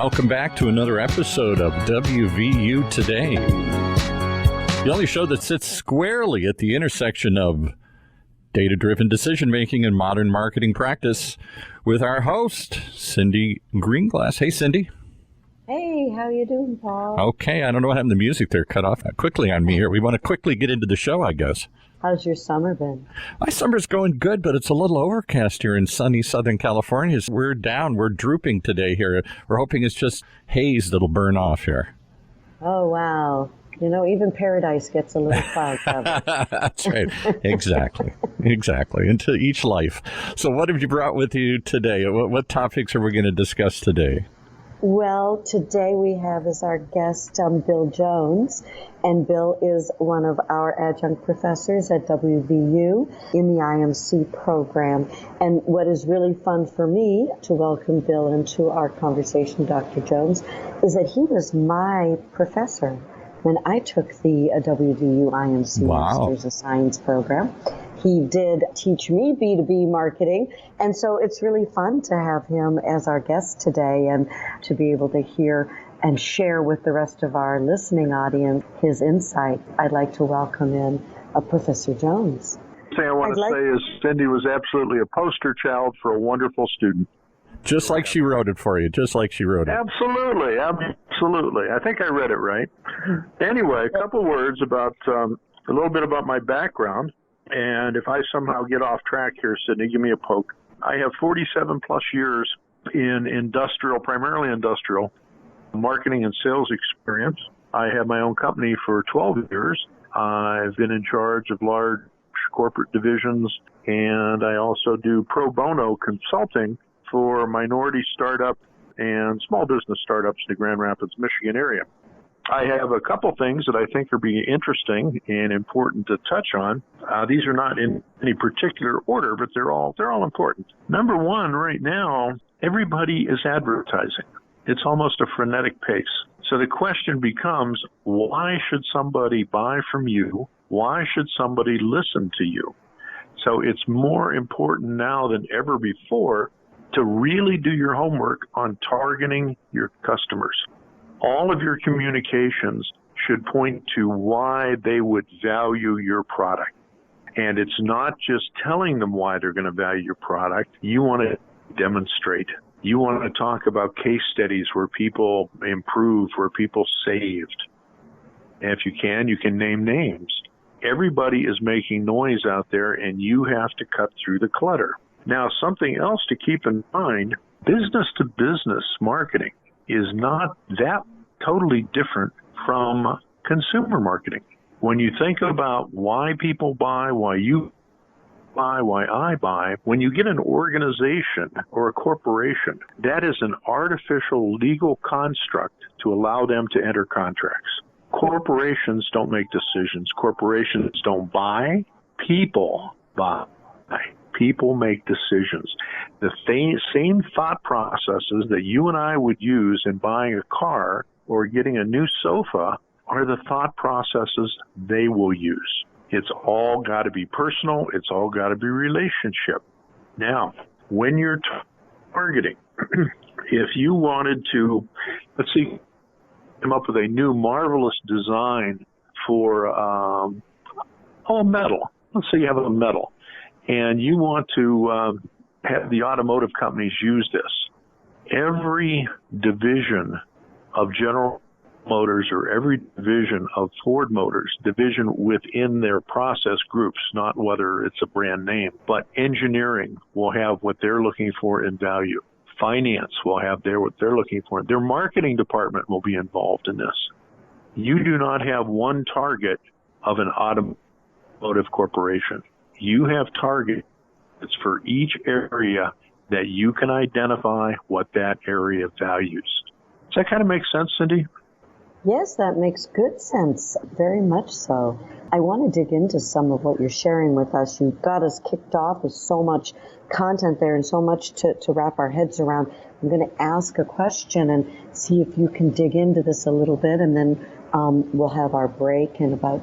Welcome back to another episode of WVU Today, the only show that sits squarely at the intersection of data-driven decision-making and modern marketing practice with our host, Cyndi Greenglass. Hey, Cyndi. Hey, how you doing, Paul? Okay, I don't know what happened to the music there. Cut off quickly on me here. We want to quickly get into the show, I guess. How's your summer been? My summer's going good, but it's a little overcast here in sunny Southern California. We're down. We're drooping today here. We're hoping it's just haze that'll burn off here. Oh, wow. You know, even paradise gets a little cloud cover. That's right. Exactly. Into each life. So what have you brought with you today? What topics are we going to discuss today? Well, today we have as our guest Bill Jones, and Bill is one of our adjunct professors at WVU in the IMC program. And what is really fun for me to welcome Bill into our conversation, Dr. Jones, is that he was my professor when I took the WVU IMC Masters of Science program. He did teach me B2B marketing, and so it's really fun to have him as our guest today and to be able to hear and share with the rest of our listening audience his insight. I'd like to welcome in Professor Jones. The thing I want to say is Cyndi was absolutely a poster child for a wonderful student. Just like she wrote it for you, Absolutely. I think I read it right. Anyway, a couple words about a little bit about my background. And if I somehow get off track here, Cyndi, give me a poke. I have 47 plus years in primarily industrial, marketing and sales experience. I have my own company for 12 years. I've been in charge of large corporate divisions, and I also do pro bono consulting for minority startup and small business startups in the Grand Rapids, Michigan area. I have a couple things that I think are being interesting and important to touch on. These are not in any particular order, but they're all important. Number one, right now, everybody is advertising. It's almost a frenetic pace. So the question becomes, why should somebody buy from you? Why should somebody listen to you? So it's more important now than ever before to really do your homework on targeting your customers. All of your communications should point to why they would value your product. And it's not just telling them why they're going to value your product. You want to demonstrate. You want to talk about case studies where people improved, where people saved. And if you can name names. Everybody is making noise out there, and you have to cut through the clutter. Now, something else to keep in mind, business-to-business marketing is not that totally different from consumer marketing. When you think about why people buy, why you buy, why I buy, when you get an organization or a corporation, that is an artificial legal construct to allow them to enter contracts. Corporations don't make decisions. Corporations don't buy. People buy. People make decisions. The same thought processes that you and I would use in buying a car or getting a new sofa are the thought processes they will use. It's all got to be personal. It's all got to be relationship. Now, when you're targeting, if you wanted to, come up with a new marvelous design for a medal. Let's say you have a medal. And you want to have the automotive companies use this. Every division of General Motors or every division of Ford Motors, division within their process groups, not whether it's a brand name, but engineering will have what they're looking for in value. Finance will have what they're looking for. Their marketing department will be involved in this. You do not have one target of an automotive corporation. You have targets for each area that you can identify what that area values. Does that kind of make sense, Cyndi? Yes, that makes good sense. Very much so. I want to dig into some of what you're sharing with us. You've got us kicked off with so much content there and so much to wrap our heads around. I'm going to ask a question and see if you can dig into this a little bit, and then we'll have our break in about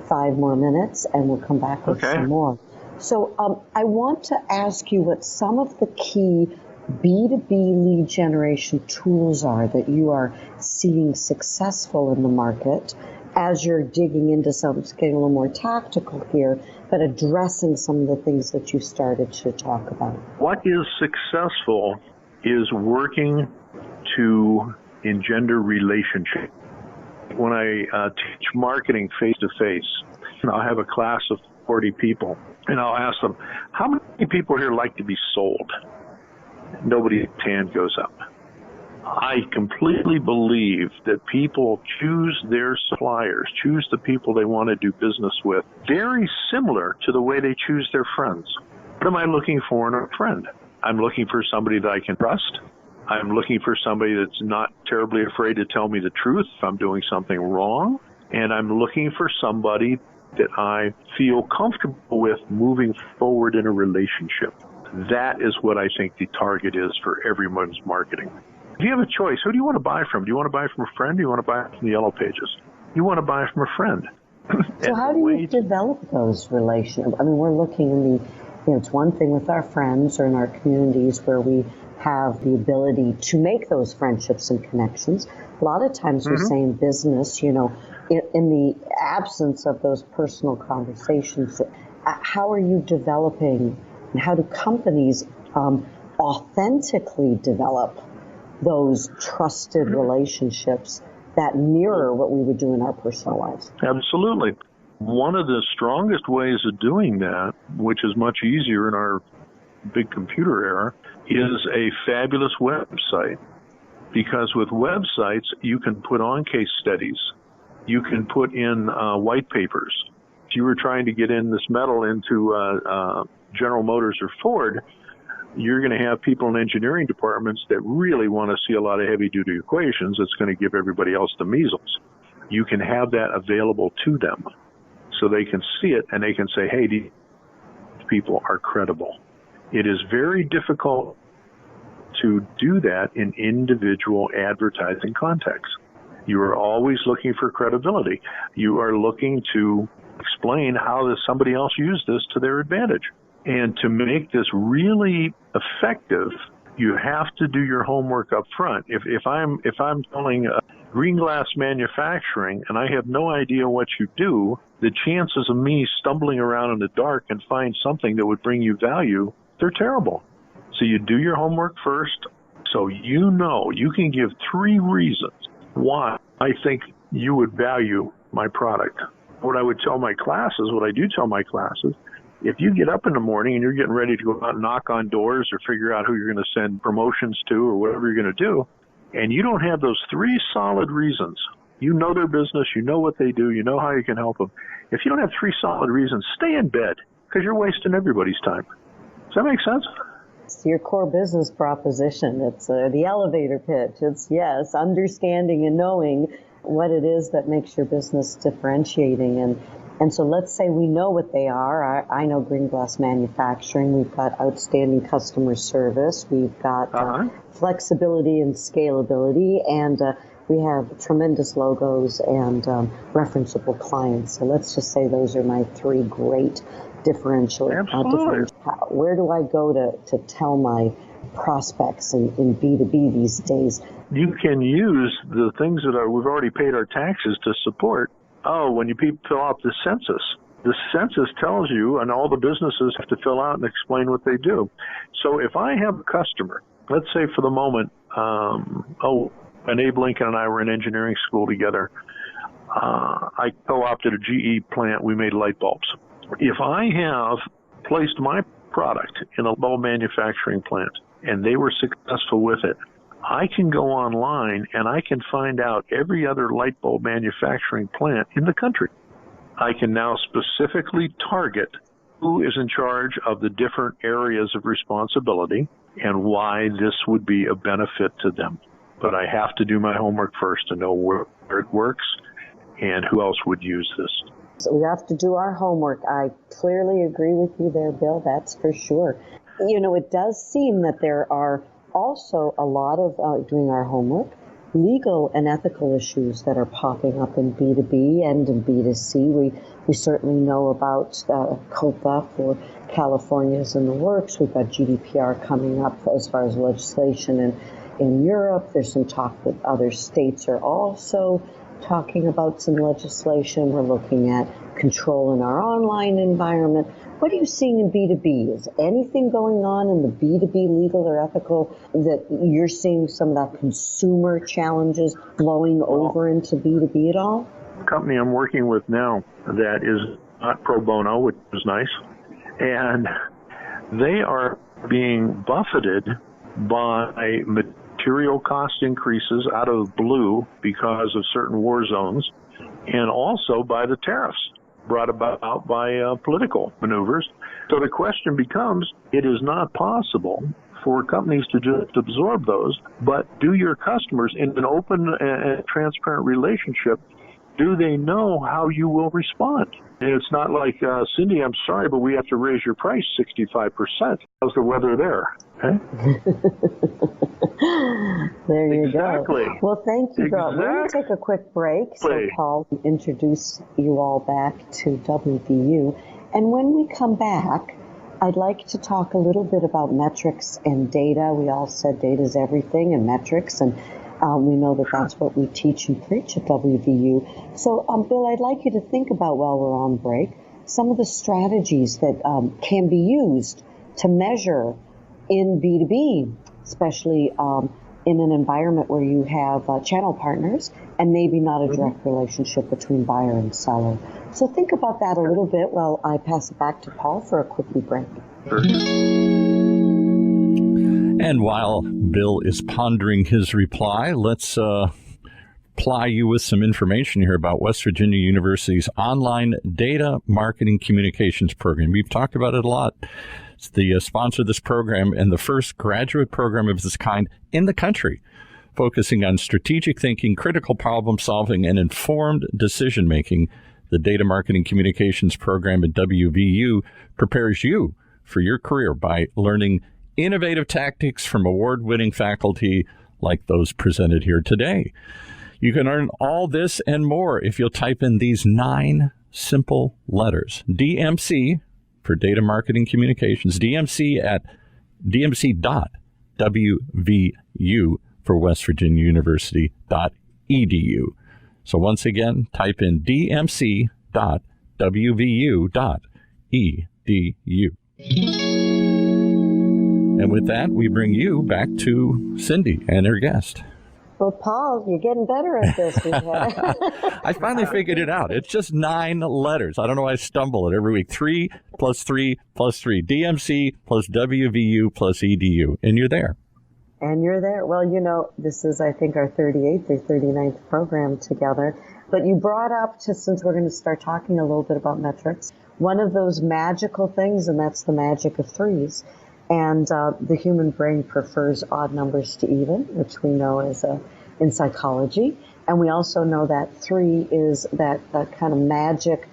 5 more minutes, and we'll come back with some more. So I want to ask you what some of the key B2B lead generation tools are that you are seeing successful in the market as you're digging into some, it's getting a little more tactical here, but addressing some of the things that you started to talk about. What is successful is working to engender relationship. When I teach marketing face-to-face, I'll have a class of 40 people, and I'll ask them, how many people here like to be sold? Nobody's hand goes up. I completely believe that people choose their suppliers, choose the people they want to do business with, very similar to the way they choose their friends. What am I looking for in a friend? I'm looking for somebody that I can trust. I'm looking for somebody that's not terribly afraid to tell me the truth if I'm doing something wrong. And I'm looking for somebody that I feel comfortable with moving forward in a relationship. That is what I think the target is for everyone's marketing. If you have a choice, who do you want to buy from? Do you want to buy from a friend? Do you want to buy from the Yellow Pages? You want to buy from a friend. So how do you develop those relationships? I mean, we're looking in it's one thing with our friends or in our communities where we have the ability to make those friendships and connections. A lot of times we say in business, in the absence of those personal conversations, how are you developing and how do companies authentically develop those trusted relationships that mirror what we would do in our personal lives? Absolutely. One of the strongest ways of doing that, which is much easier in our big computer era, is a fabulous website. Because with websites, you can put on case studies. You can put in white papers. If you were trying to get in this metal into General Motors or Ford, you're going to have people in engineering departments that really want to see a lot of heavy-duty equations that's going to give everybody else the measles. You can have that available to them so they can see it and they can say, hey, these people are credible. It is very difficult to do that in individual advertising contexts. You are always looking for credibility. You are looking to explain how somebody else used this to their advantage. And to make this really effective, you have to do your homework up front. If I'm telling Greenglass Manufacturing and I have no idea what you do, the chances of me stumbling around in the dark and find something that would bring you value, they're terrible. So you do your homework first, so you can give 3 reasons why I think you would value my product. What I would tell my classes, what I do tell my classes, if you get up in the morning and you're getting ready to go out and knock on doors or figure out who you're going to send promotions to or whatever you're going to do, and you don't have those 3 solid reasons, you know their business, you know what they do, you know how you can help them. If you don't have 3 solid reasons, stay in bed because you're wasting everybody's time. Does that make sense? It's your core business proposition. It's the elevator pitch. It's, yes, understanding and knowing what it is that makes your business differentiating. And so let's say we know what they are. I know Greenglass Manufacturing. We've got outstanding customer service. We've got flexibility and scalability. And we have tremendous logos and referenceable clients. So let's just say those are my 3 great differential. Where do I go to tell my prospects in B2B these days? You can use the things that we've already paid our taxes to support. When you fill out the census tells you, and all the businesses have to fill out and explain what they do. So if I have a customer, let's say for the moment, and Abe Lincoln and I were in engineering school together. I co-opted a GE plant. We made light bulbs. If I have placed my product in a bulb manufacturing plant and they were successful with it, I can go online and I can find out every other light bulb manufacturing plant in the country. I can now specifically target who is in charge of the different areas of responsibility and why this would be a benefit to them. But I have to do my homework first to know where it works and who else would use this. So we have to do our homework. I clearly agree with you there, Bill. That's for sure. It does seem that there are also a lot of doing our homework, legal and ethical issues that are popping up in B2B and in B2C. We certainly know about COPA for California's in the works. We've got GDPR coming up as far as legislation in Europe. There's some talk that other states are also talking about some legislation. We're looking at control in our online environment. What are you seeing in B2B? Is anything going on in the B2B legal or ethical that you're seeing some of that consumer challenges blowing over into B2B at all? The company I'm working with now that is not pro bono, which is nice, and they are being buffeted by material cost increases out of the blue because of certain war zones, and also by the tariffs brought about by political maneuvers. So the question becomes, it is not possible for companies to just absorb those, but do your customers, in an open and transparent relationship, do they know how you will respond? And it's not like, Cyndi, I'm sorry, but we have to raise your price 65%. How's the weather there? Okay? There you exactly. go. Well, thank you, Bill. We're going to take a quick break. So, Paul, introduce you all back to WVU. And when we come back, I'd like to talk a little bit about metrics and data. We all said data is everything and metrics, and we know that that's what we teach and preach at WVU. So, Bill, I'd like you to think about, while we're on break, some of the strategies that can be used to measure in B2B, especially in an environment where you have channel partners and maybe not a direct relationship between buyer and seller. So think about that a little bit while I pass it back to Paul for a quick break. And while Bill is pondering his reply, let's ply you with some information here about West Virginia University's online data marketing communications program. We've talked about it a lot. It's the sponsor of this program and the first graduate program of this kind in the country, focusing on strategic thinking, critical problem solving, and informed decision making. The Data Marketing Communications program at WVU prepares you for your career by learning innovative tactics from award-winning faculty like those presented here today. You can learn all this and more if you'll type in these 9 simple letters. DMC for Data Marketing Communications, DMC at dmc.wvu for West Virginia University.edu. So once again, type in dmc.wvu.edu. And with that, we bring you back to Cyndi and her guest. Well, Paul, you're getting better at this. I finally figured it out. It's just 9 letters. I don't know why I stumble it every week. 3 plus 3 plus 3. DMC plus WVU plus EDU. And you're there. And you're there. Well, you know, this is, I think, our 38th or 39th program together. But you brought up, since we're going to start talking a little bit about metrics, one of those magical things, and that's the magic of threes. And the human brain prefers odd numbers to even, which we know is in psychology. And we also know that 3 is that kind of magic,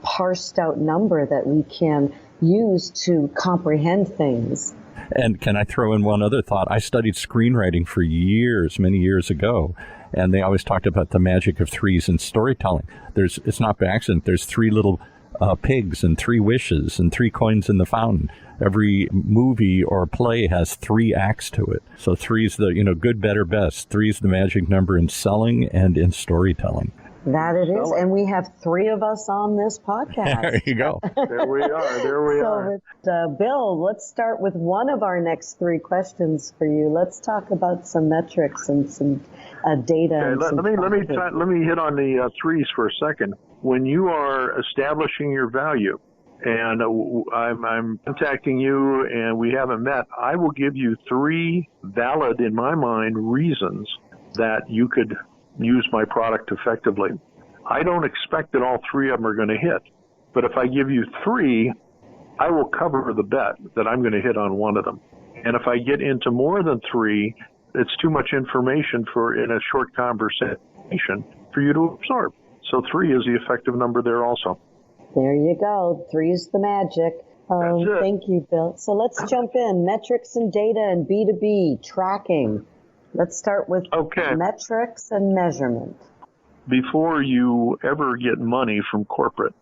parsed out number that we can use to comprehend things. And can I throw in one other thought? I studied screenwriting for years, many years ago, and they always talked about the magic of 3s in storytelling. It's not by accident. There's 3 little pigs and 3 wishes and 3 coins in the fountain. Every movie or play has 3 acts to it. So 3 is the, good, better, best. 3 is the magic number in selling and in storytelling. That it is. And we have 3 of us on this podcast. There you go. There we are. So, Bill, let's start with one of our next 3 questions for you. Let's talk about some metrics and some data. Okay, let me hit on the 3s for a second. When you are establishing your value, and I'm contacting you and we haven't met, I will give you 3 valid, in my mind, reasons that you could use my product effectively. I don't expect that all 3 of them are going to hit, but if I give you 3, I will cover the bet that I'm going to hit on one of them. And if I get into more than 3, it's too much information in a short conversation for you to absorb. So 3 is the effective number there also. There you go. 3 is the magic. Thank you, Bill. So let's jump in. Metrics and data and B2B tracking. Let's start with metrics and measurement. Before you ever get money from corporate,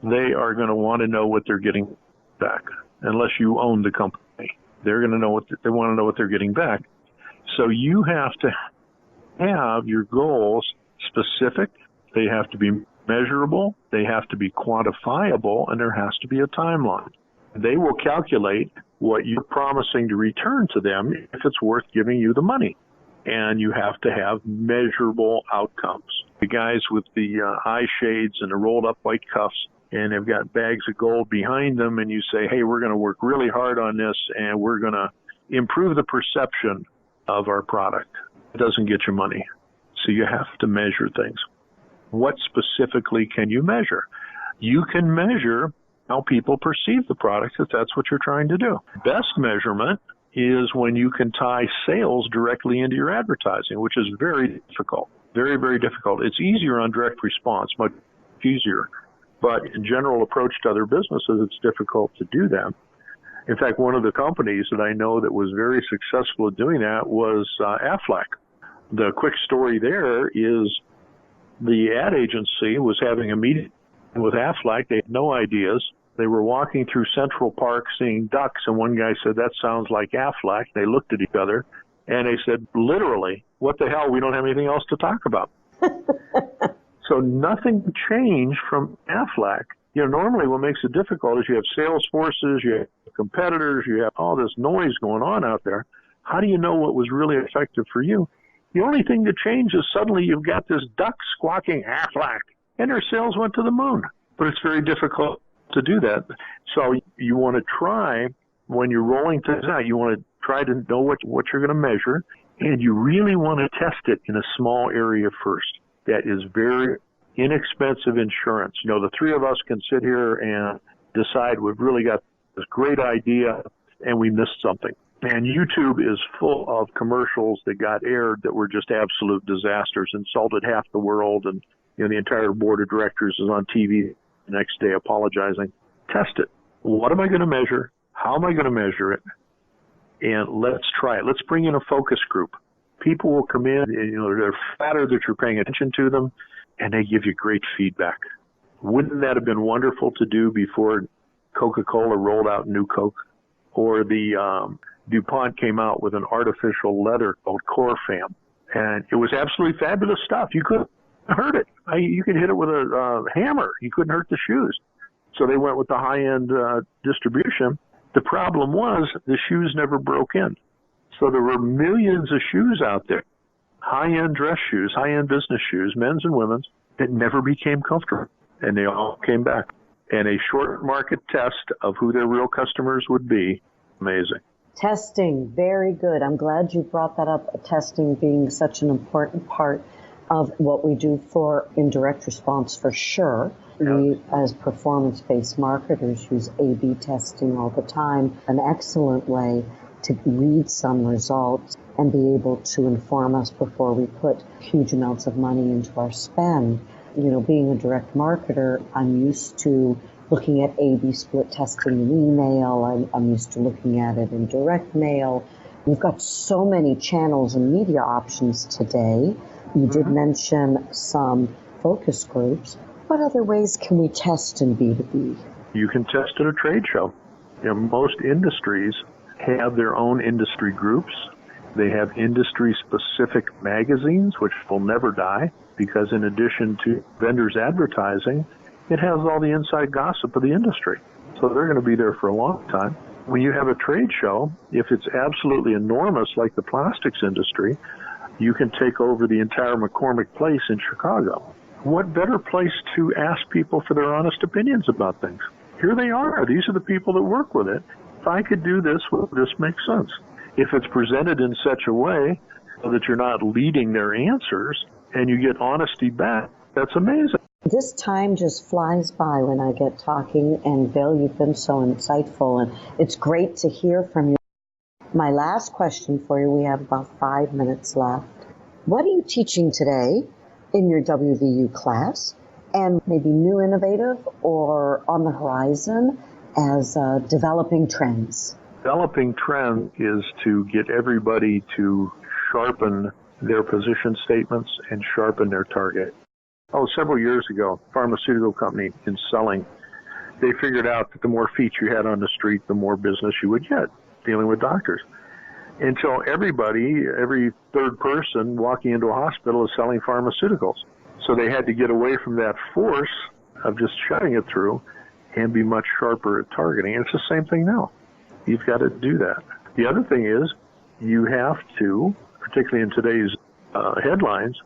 they are going to want to know what they're getting back. Unless you own the company, they're going to know they want to know what they're getting back. So you have to have your goals specific. They have to be measurable. They have to be quantifiable, and there has to be a timeline. They will calculate what you're promising to return to them if it's worth giving you the money. And you have to have measurable outcomes. The guys with the eye shades and the rolled up white cuffs, and they've got bags of gold behind them, and you say, hey, we're going to work really hard on this, and we're going to improve the perception of our product. It doesn't get you money. So you have to measure things. What specifically can you measure? You can measure how people perceive the product if that's what you're trying to do. Best measurement is when you can tie sales directly into your advertising, which is very difficult. Very, very difficult. It's easier on direct response, much easier. But in general approach to other businesses, it's difficult to do that. In fact, one of the companies that I know that was very successful at doing that was Aflac. The quick story there is the ad agency was having a meeting with Aflac. They had no ideas. They were walking through Central Park seeing ducks, and one guy said, that sounds like Aflac. They looked at each other, and they said, literally, what the hell? We don't have anything else to talk about. So nothing changed from Aflac. You know, normally what makes it difficult is you have sales forces, you have competitors, you have all this noise going on out there. How do you know what was really effective for you? The only thing that changed is suddenly you've got this duck squawking Aflac, and their sales went to the moon. But it's very difficult to do that. So you want to try, when you're rolling things out, you want to try to know what you're going to measure, and you really want to test it in a small area first. That is very inexpensive insurance. You know, the three of us can sit here and decide we've really got this great idea and we missed something. And YouTube is full of commercials that got aired that were just absolute disasters, insulted half the world, and you know, the entire board of directors is on TV the next day apologizing. Test it. What am I going to measure? How am I going to measure it? And let's try it. Let's bring in a focus group. People will come in, and, you know, they're flattered that you're paying attention to them, and they give you great feedback. Wouldn't that have been wonderful to do before Coca-Cola rolled out New Coke? Or the DuPont came out with an artificial leather called Corfam, and it was absolutely fabulous stuff. You couldn't hurt it. You could hit it with a hammer. You couldn't hurt the shoes. So they went with the high-end distribution. The problem was the shoes never broke in. So there were millions of shoes out there, high-end dress shoes, high-end business shoes, men's and women's, that never became comfortable, and they all came back. And a short market test of who their real customers would be, amazing. Testing, very good. I'm glad you brought that up, testing being such an important part of what we do for indirect response for sure. We, as performance-based marketers, use A/B testing all the time, an excellent way to read some results and be able to inform us before we put huge amounts of money into our spend. You know, being a direct marketer, I'm used to looking at A/B split testing in email. I'm used to looking at it in direct mail. We've got so many channels and media options today. You did mention some focus groups. What other ways can we test in B2B? You can test at a trade show. You know, most industries have their own industry groups. They have industry-specific magazines, which will never die, because in addition to vendors advertising, it has all the inside gossip of the industry. So they're going to be there for a long time. When you have a trade show, if it's absolutely enormous like the plastics industry, you can take over the entire McCormick Place in Chicago. What better place to ask people for their honest opinions about things? Here they are. These are the people that work with it. If I could do this, well, this makes sense. If it's presented in such a way so that you're not leading their answers and you get honesty back, that's amazing. This time just flies by when I get talking, and Bill, you've been so insightful, and it's great to hear from you. My last question for you, we have about 5 minutes left. What are you teaching today in your WVU class, and maybe new, innovative, or on the horizon as developing trends? Developing trend is to get everybody to sharpen their position statements and sharpen their target. Several years ago, a pharmaceutical company in selling, they figured out that the more feet you had on the street, the more business you would get dealing with doctors. Until every third person walking into a hospital is selling pharmaceuticals. So they had to get away from that force of just shutting it through and be much sharper at targeting. And it's the same thing now. You've got to do that. The other thing is you have to, particularly in today's headlines,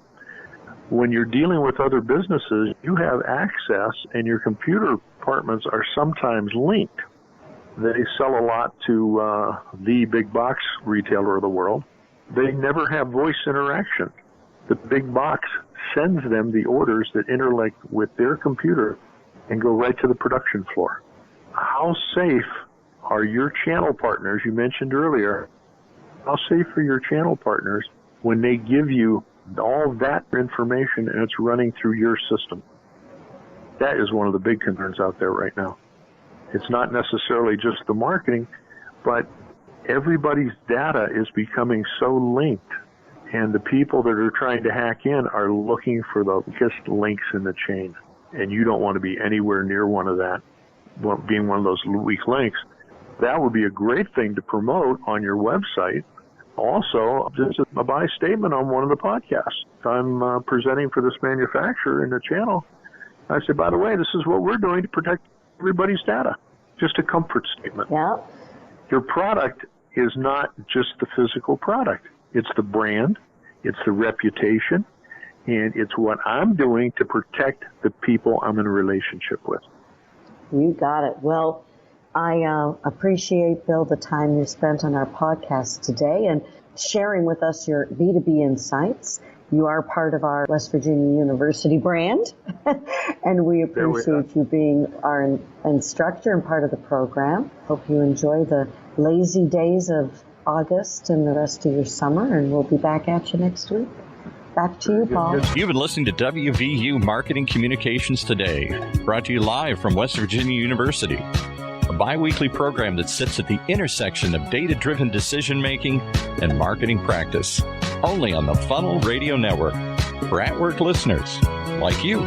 when you're dealing with other businesses, you have access and your computer departments are sometimes linked. They sell a lot to the big box retailer of the world. They never have voice interaction. The big box sends them the orders that interlink with their computer and go right to the production floor. How safe are your channel partners, you mentioned earlier, how safe are your channel partners when they give you all that information and it's running through your system? That is one of the big concerns out there right now. It's not necessarily just the marketing, but everybody's data is becoming so linked, and the people that are trying to hack in are looking for the weakest links in the chain, and you don't want to be anywhere near one of that, being one of those weak links. That would be a great thing to promote on your website. Also, just a buy statement on one of the podcasts. If I'm presenting for this manufacturer in the channel, I say, by the way, this is what we're doing to protect everybody's data. Just a comfort statement. Yeah. Your product is not just the physical product. It's the brand, it's the reputation, and it's what I'm doing to protect the people I'm in a relationship with. You got it. Well, I appreciate, Bill, the time you spent on our podcast today and sharing with us your B2B insights. You are part of our West Virginia University brand, and we appreciate you being our instructor and part of the program. Hope you enjoy the lazy days of August and the rest of your summer, and we'll be back at you next week. Back to you, Paul. You've been listening to WVU Marketing Communications Today, brought to you live from West Virginia University, a bi-weekly program that sits at the intersection of data-driven decision-making and marketing practice, only on the Funnel Radio Network, for at-work listeners like you.